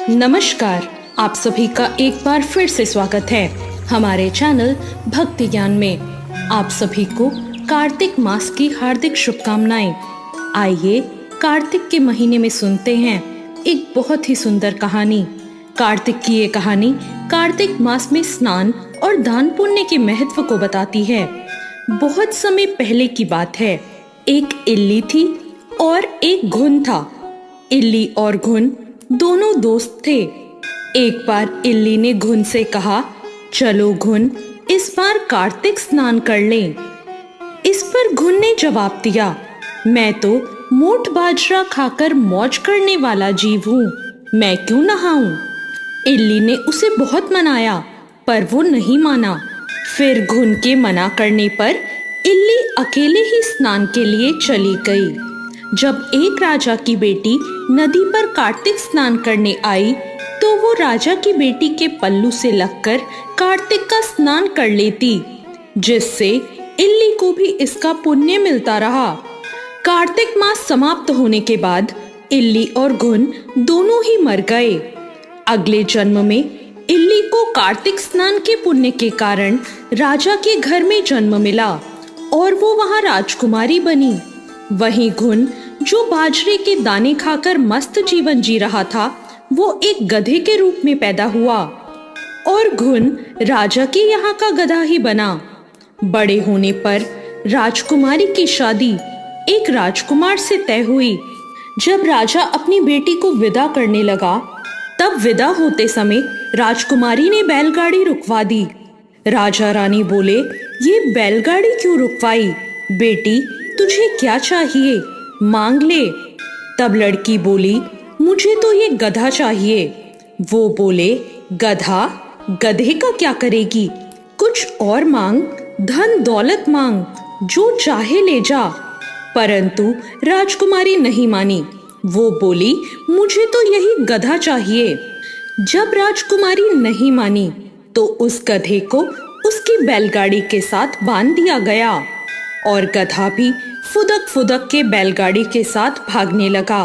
नमस्कार। आप सभी का एक बार फिर से स्वागत है हमारे चैनल भक्ति ज्ञान में। आप सभी को कार्तिक मास की हार्दिक शुभकामनाएं। आइए कार्तिक के महीने में सुनते हैं एक बहुत ही सुंदर कहानी। कार्तिक की ये कहानी कार्तिक मास में स्नान और दान पुण्य के महत्व को बताती है। बहुत समय पहले की बात है। एक इल्ली थी और एक घुन था। इल्ली और घुन दोनों दोस्त थे। एक बार इल्ली ने घुन से कहा, चलो घुन, इस बार कार्तिक स्नान कर लें। इस पर घुन ने जवाब दिया, मैं तो मोट बाजरा खाकर मौज करने वाला जीव हूँ, मैं क्यों नहाऊं। इल्ली ने उसे बहुत मनाया पर वो नहीं माना। फिर घुन के मना करने पर इल्ली अकेले ही स्नान के लिए चली गई। जब एक राजा की बेटी नदी पर कार्तिक स्नान करने आई तो वो राजा की बेटी के पल्लू से लगकर कार्तिक का स्नान कर लेती, जिससे इल्ली को भी इसका पुण्य मिलता रहा। कार्तिक मास समाप्त होने के बाद इल्ली और घुन दोनों ही मर गए। अगले जन्म में इल्ली को कार्तिक स्नान के पुण्य के कारण राजा के घर में जन्म मिला और वो वहां राजकुमारी बनी। वहीं घुन, जो बाजरे के दाने खाकर मस्त जीवन जी रहा था, वो एक गधे के रूप में पैदा हुआ और घुन राजा के यहाँ का गधा ही बना। बड़े होने पर राजकुमारी की शादी एक राजकुमार से तय हुई। जब राजा अपनी बेटी को विदा करने लगा, तब विदा होते समय राजकुमारी ने बैलगाड़ी रुकवा दी। राजा रानी बोले, ये बैलगाड़ी क्यों रुकवाई? बेटी, तुझे क्या चाहिए, मांग ले। तब लड़की बोली, मुझे तो ये गधा चाहिए। वो बोले, गधा, गधे का क्या करेगी? कुछ और मांग, धन दौलत मांग, जो चाहे ले जा। परंतु राजकुमारी नहीं मानी। वो बोली, मुझे तो यही गधा चाहिए। जब राजकुमारी नहीं मानी तो उस गधे को उसकी बैलगाड़ी के साथ बांध दिया गया और गधा भी फुदक फुदक के बैलगाड़ी के साथ भागने लगा।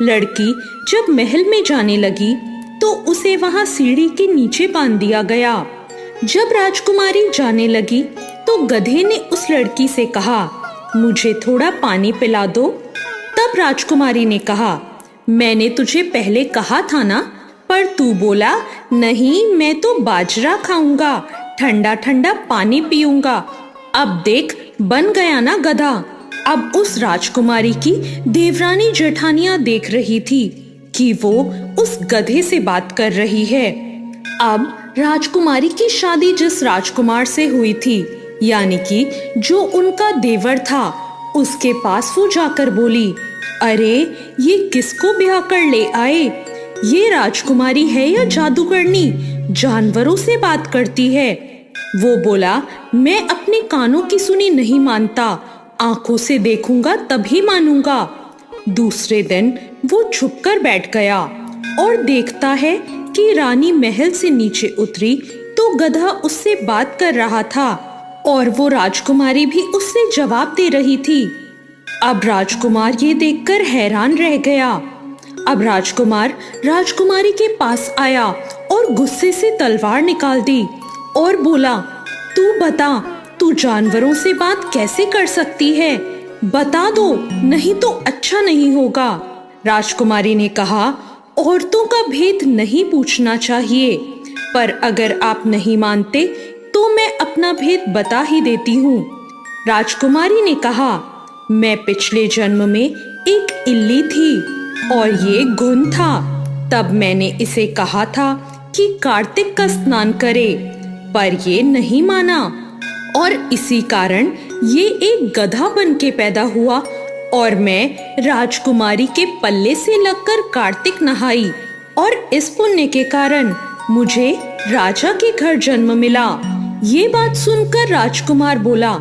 लड़की जब महल में जाने लगी तो उसे वहां सीढ़ी के नीचे बांध दिया गया। जब राजकुमारी जाने लगी तो गधे ने उस लड़की से कहा, मुझे थोड़ा पानी पिला दो। तब राजकुमारी ने कहा, मैंने तुझे पहले कहा था ना, पर तू बोला नहीं, मैं तो बाजरा खाऊंगा, ठंडा ठंडा पानी पीऊंगा। अब देख, बन गया ना गधा। अब उस राजकुमारी की देवरानी जेठानियां देख रही थी कि वो उस गधे से बात कर रही है। अब राजकुमारी की शादी जिस राजकुमार से हुई थी, यानी कि जो उनका देवर था, उसके पास वो जाकर बोली, अरे ये किसको ब्याह कर ले आए? ये राजकुमारी है या जादूगरनी, जानवरों से बात करती है। वो बोला, मैं अपने कानों की सुनी नहीं मानता, आंखों से देखूंगा तभी मानूंगा। दूसरे दिन वो छुपकर बैठ गया और देखता है कि रानी महल से नीचे उतरी तो गधा उससे बात कर रहा था और वो राजकुमारी भी उससे जवाब दे रही थी। अब राजकुमार ये देखकर हैरान रह गया। अब राजकुमार राजकुमारी के पास आया और गुस्से से तलवार निकाल दी और बोला, तू बता, तू जानवरों से बात कैसे कर सकती है? बता दो, नहीं तो अच्छा नहीं होगा। राजकुमारी ने कहा, औरतों का भेद नहीं पूछना चाहिए, पर अगर आप नहीं मानते तो मैं अपना भेद बता ही देती हूँ। राजकुमारी ने कहा, मैं पिछले जन्म में एक इल्ली थी और ये घुन था। तब मैंने इसे कहा था कि कार्तिक का स्नान करे, पर ये नहीं माना और इसी कारण ये एक गधा बन के पैदा हुआ और मैं राजकुमारी के पल्ले से लगकर कार्तिक नहाई और इस पुण्य के कारण मुझे राजा के घर जन्म मिला। ये बात सुनकर राजकुमार बोला,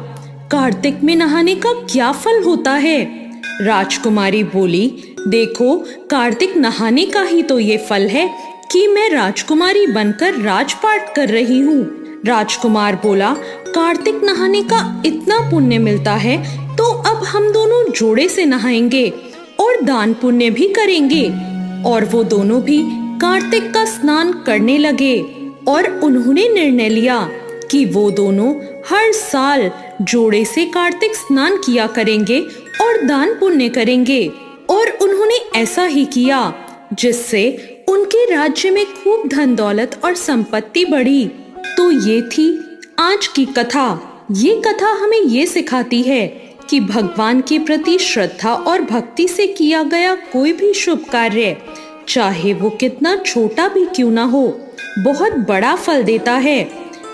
कार्तिक में नहाने का क्या फल होता है? राजकुमारी बोली, देखो, कार्तिक नहाने का ही तो ये फल है कि मैं राजकुमारी बनकर राजपाट कर रही हूँ। राजकुमार बोला, कार्तिक नहाने का इतना पुण्य मिलता है तो अब हम दोनों जोड़े से नहाएंगे और दान पुण्य भी करेंगे। और वो दोनों भी कार्तिक का स्नान करने लगे और उन्होंने निर्णय लिया कि वो दोनों हर साल जोड़े से कार्तिक स्नान किया करेंगे और दान पुण्य करेंगे। और उन्होंने ऐसा ही किया, जिससे उनके राज्य में खूब धन दौलत और संपत्ति बढ़ी। तो ये थी आज की कथा। ये कथा हमें ये सिखाती है कि भगवान के प्रति श्रद्धा और भक्ति से किया गया कोई भी शुभ कार्य, चाहे वो कितना छोटा भी क्यों ना हो, बहुत बड़ा फल देता है।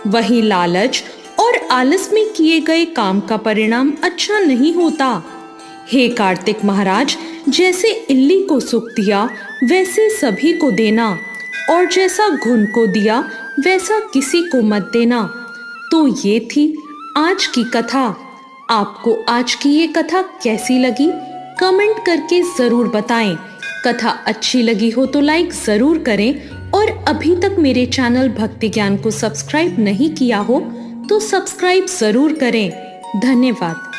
वहीं लालच और आलस में किए गए काम का परिणाम अच्छा नहीं होता। हे कार्तिक महाराज, जैसे इल्ली को सुख दिया वैसे सभी को देना, और जैसा घुन को दिया वैसा किसी को मत देना। तो ये थी आज की कथा। आपको आज की ये कथा कैसी लगी, कमेंट करके जरूर बताएं। कथा अच्छी लगी हो तो लाइक जरूर करें, और अभी तक मेरे चैनल भक्ति ज्ञान को सब्सक्राइब नहीं किया हो तो सब्सक्राइब जरूर करें। धन्यवाद।